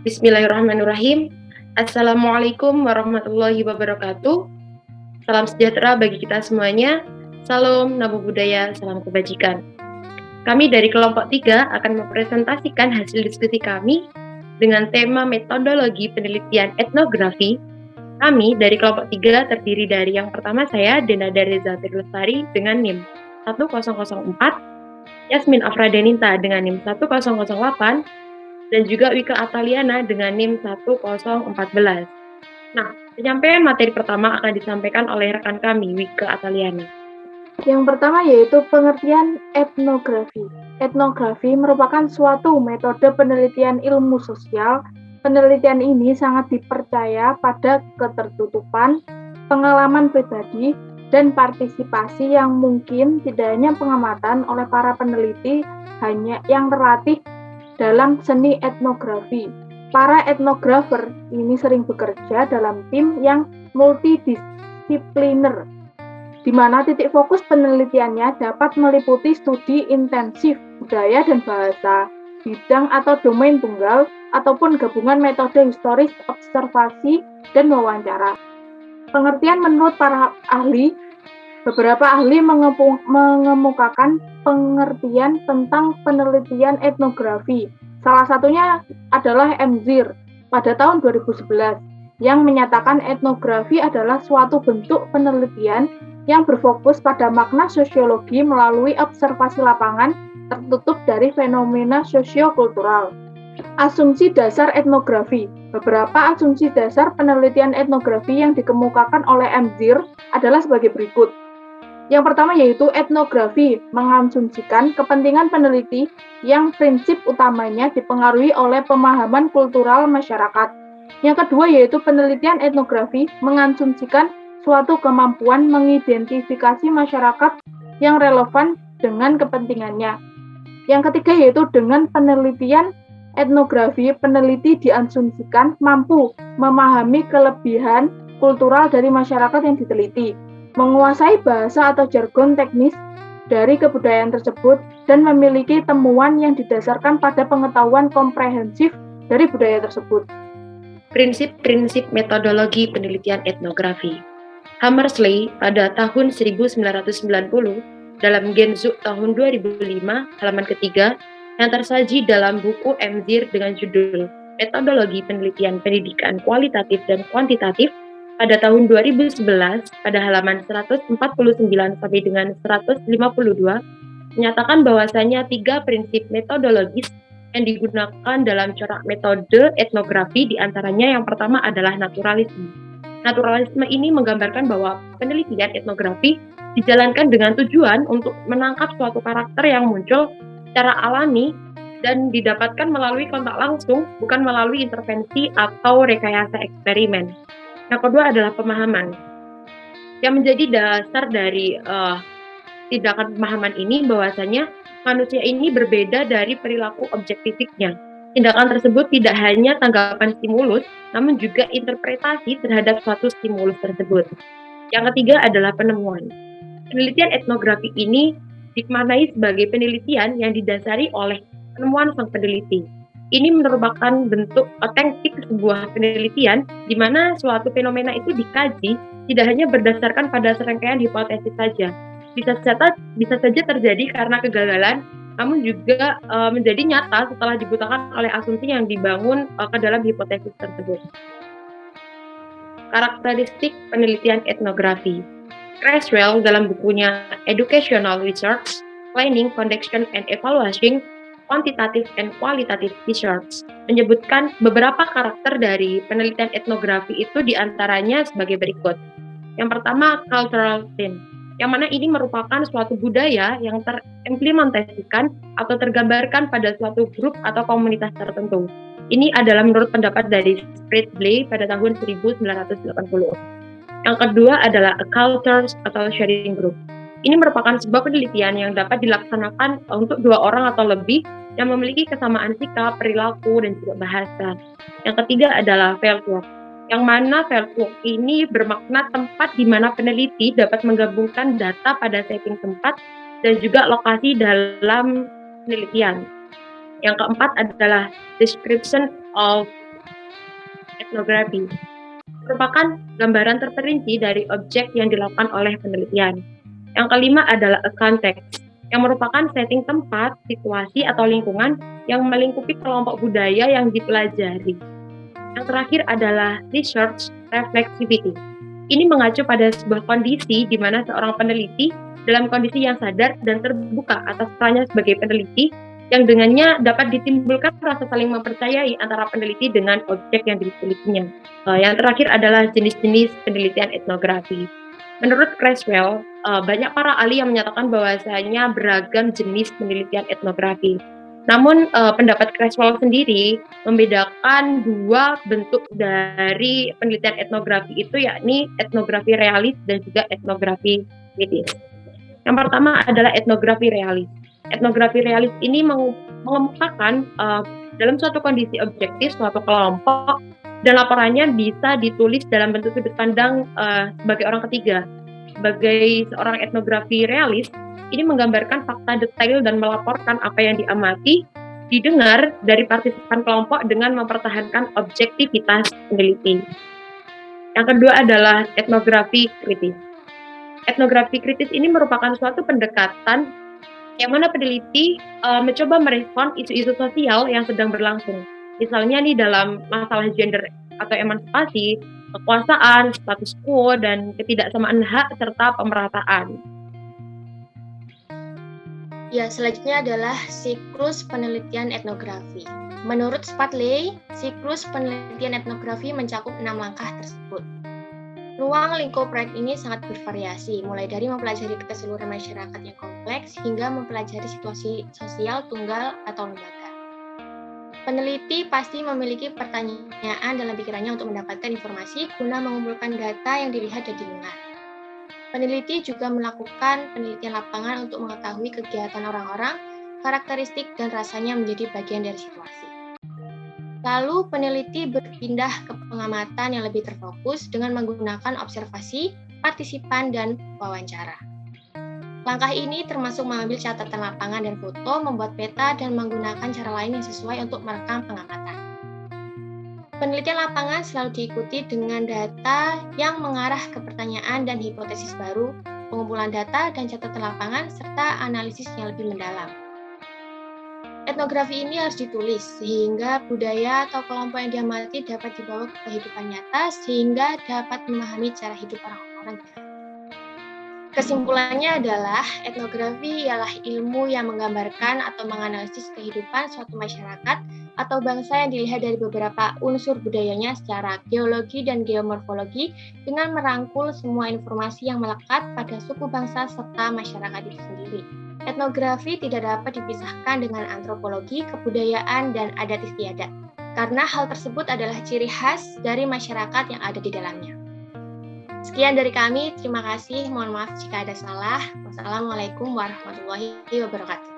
Bismillahirrahmanirrahim. Assalamualaikum warahmatullahi wabarakatuh. Salam sejahtera bagi kita semuanya. Salam Namo Buddhaya, salam kebajikan. Kami dari kelompok 3 akan mempresentasikan hasil diskusi kami dengan tema metodologi penelitian etnografi. Kami dari kelompok 3 terdiri dari yang pertama saya, Denada Reza Lestari dengan NIM 1004, Yasmin Afradeninta dengan NIM 1008, dan juga Wika Ataliana dengan NIM 1014. Nah, penyampaian materi pertama akan disampaikan oleh rekan kami, Wika Ataliana. Yang pertama yaitu pengertian etnografi. Etnografi merupakan suatu metode penelitian ilmu sosial. Penelitian ini sangat dipercaya pada ketertutupan, pengalaman pribadi, dan partisipasi yang mungkin tidak hanya pengamatan oleh para peneliti hanya yang terlatih dalam seni etnografi. Para etnografer ini sering bekerja dalam tim yang multidisipliner, di mana titik fokus penelitiannya dapat meliputi studi intensif budaya dan bahasa, bidang atau domain tunggal, ataupun gabungan metode historis, observasi, dan wawancara. Pengertian menurut para ahli, beberapa ahli mengemukakan pengertian tentang penelitian etnografi. Salah satunya adalah M. Zir pada tahun 2011 yang menyatakan etnografi adalah suatu bentuk penelitian yang berfokus pada makna sosiologi melalui observasi lapangan tertutup dari fenomena sosiokultural. Asumsi dasar etnografi. Beberapa asumsi dasar penelitian etnografi yang dikemukakan oleh M. Zir adalah sebagai berikut. Yang pertama yaitu etnografi mengasumsikan kepentingan peneliti yang prinsip utamanya dipengaruhi oleh pemahaman kultural masyarakat. Yang kedua yaitu penelitian etnografi mengasumsikan suatu kemampuan mengidentifikasi masyarakat yang relevan dengan kepentingannya. Yang ketiga yaitu dengan penelitian etnografi, peneliti diasumsikan mampu memahami kelebihan kultural dari masyarakat yang diteliti, menguasai bahasa atau jargon teknis dari kebudayaan tersebut, dan memiliki temuan yang didasarkan pada pengetahuan komprehensif dari budaya tersebut. Prinsip-prinsip metodologi penelitian etnografi. Hammersley pada tahun 1990 dalam Genzu tahun 2005 halaman ketiga yang tersaji dalam buku M. Zir dengan judul Metodologi Penelitian Pendidikan Kualitatif dan Kuantitatif pada tahun 2011 pada halaman 149 sampai dengan 152 menyatakan bahwasanya 3 prinsip metodologis yang digunakan dalam corak metode etnografi, diantaranya yang pertama adalah naturalisme. Naturalisme ini menggambarkan bahwa penelitian etnografi dijalankan dengan tujuan untuk menangkap suatu karakter yang muncul secara alami dan didapatkan melalui kontak langsung, bukan melalui intervensi atau rekayasa eksperimen. Yang kedua adalah pemahaman. Yang menjadi dasar dari tindakan pemahaman ini bahwasanya manusia ini berbeda dari perilaku objektifiknya. Tindakan tersebut tidak hanya tanggapan stimulus, namun juga interpretasi terhadap suatu stimulus tersebut. Yang ketiga adalah penemuan. Penelitian etnografi ini dimaknai sebagai penelitian yang didasari oleh penemuan sang peneliti. Ini merupakan bentuk otentik sebuah penelitian di mana suatu fenomena itu dikaji tidak hanya berdasarkan pada serangkaian hipotesis saja. Bisa saja terjadi karena kegagalan, namun juga menjadi nyata setelah dibutakan oleh asumsi yang dibangun ke dalam hipotesis tersebut. Karakteristik penelitian etnografi. Creswell dalam bukunya Educational Research, Planning, Conduction, and Evaluation, Quantitative and Qualitative Research menyebutkan beberapa karakter dari penelitian etnografi itu diantaranya sebagai berikut. Yang pertama, cultural theme, yang mana ini merupakan suatu budaya yang terimplementasikan atau tergambarkan pada suatu grup atau komunitas tertentu. Ini adalah menurut pendapat dari Spritbley pada tahun 1980. Yang kedua adalah a culture atau sharing group. Ini merupakan sebuah penelitian yang dapat dilaksanakan untuk 2 orang atau lebih yang memiliki kesamaan sikap, perilaku, dan juga bahasa. Yang ketiga adalah fieldwork, yang mana fieldwork ini bermakna tempat di mana peneliti dapat menggabungkan data pada setting tempat dan juga lokasi dalam penelitian. Yang keempat adalah description of Etnografi merupakan gambaran terperinci dari objek yang dilakukan oleh penelitian. Yang kelima adalah a context, yang merupakan setting tempat, situasi, atau lingkungan yang melingkupi kelompok budaya yang dipelajari. Yang terakhir adalah research reflexivity. Ini mengacu pada sebuah kondisi di mana seorang peneliti dalam kondisi yang sadar dan terbuka atas perannya sebagai peneliti, yang dengannya dapat ditimbulkan rasa saling mempercayai antara peneliti dengan objek yang ditelitinya. Yang terakhir adalah jenis-jenis penelitian etnografi. Menurut Creswell, banyak para ahli yang menyatakan bahwasanya beragam jenis penelitian etnografi. Namun pendapat Creswell sendiri membedakan dua bentuk dari penelitian etnografi itu, yakni etnografi realis dan juga etnografi kritis. Yang pertama adalah etnografi realis. Etnografi realis ini mengemukakan dalam suatu kondisi objektif suatu kelompok dan laporannya bisa ditulis dalam bentuk sudut pandang sebagai orang ketiga. Sebagai seorang etnografi realis, ini menggambarkan fakta detail dan melaporkan apa yang diamati, didengar dari partisipan kelompok dengan mempertahankan objektivitas peneliti. Yang kedua adalah etnografi kritis. Etnografi kritis ini merupakan suatu pendekatan yang mana peneliti mencoba merespon isu-isu sosial yang sedang berlangsung. Misalnya nih dalam masalah gender atau emansipasi, kekuasaan, status quo, dan ketidaksamaan hak serta pemerataan. Ya, selanjutnya adalah siklus penelitian etnografi. Menurut Spadley, siklus penelitian etnografi mencakup 6 langkah tersebut. Ruang lingkup proyek ini sangat bervariasi, mulai dari mempelajari keseluruhan masyarakat yang kompleks hingga mempelajari situasi sosial tunggal atau lembaga. Peneliti pasti memiliki pertanyaan dalam pikirannya untuk mendapatkan informasi guna mengumpulkan data yang dilihat dan didengar. Peneliti juga melakukan penelitian lapangan untuk mengetahui kegiatan orang-orang, karakteristik dan rasanya menjadi bagian dari situasi. Lalu peneliti berpindah ke pengamatan yang lebih terfokus dengan menggunakan observasi, partisipan, dan wawancara. Langkah ini termasuk mengambil catatan lapangan dan foto, membuat peta, dan menggunakan cara lain yang sesuai untuk merekam pengamatan. Penelitian lapangan selalu diikuti dengan data yang mengarah ke pertanyaan dan hipotesis baru, pengumpulan data dan catatan lapangan, serta analisis yang lebih mendalam. Etnografi ini harus ditulis sehingga budaya atau kelompok yang diamati dapat dibawa ke kehidupan nyata sehingga dapat memahami cara hidup orang-orang. Kesimpulannya adalah etnografi ialah ilmu yang menggambarkan atau menganalisis kehidupan suatu masyarakat atau bangsa yang dilihat dari beberapa unsur budayanya secara geologi dan geomorfologi dengan merangkul semua informasi yang melekat pada suku bangsa serta masyarakat itu sendiri. Etnografi tidak dapat dipisahkan dengan antropologi, kebudayaan, dan adat istiadat, karena hal tersebut adalah ciri khas dari masyarakat yang ada di dalamnya. Sekian dari kami, terima kasih, mohon maaf jika ada salah. Wassalamualaikum warahmatullahi wabarakatuh.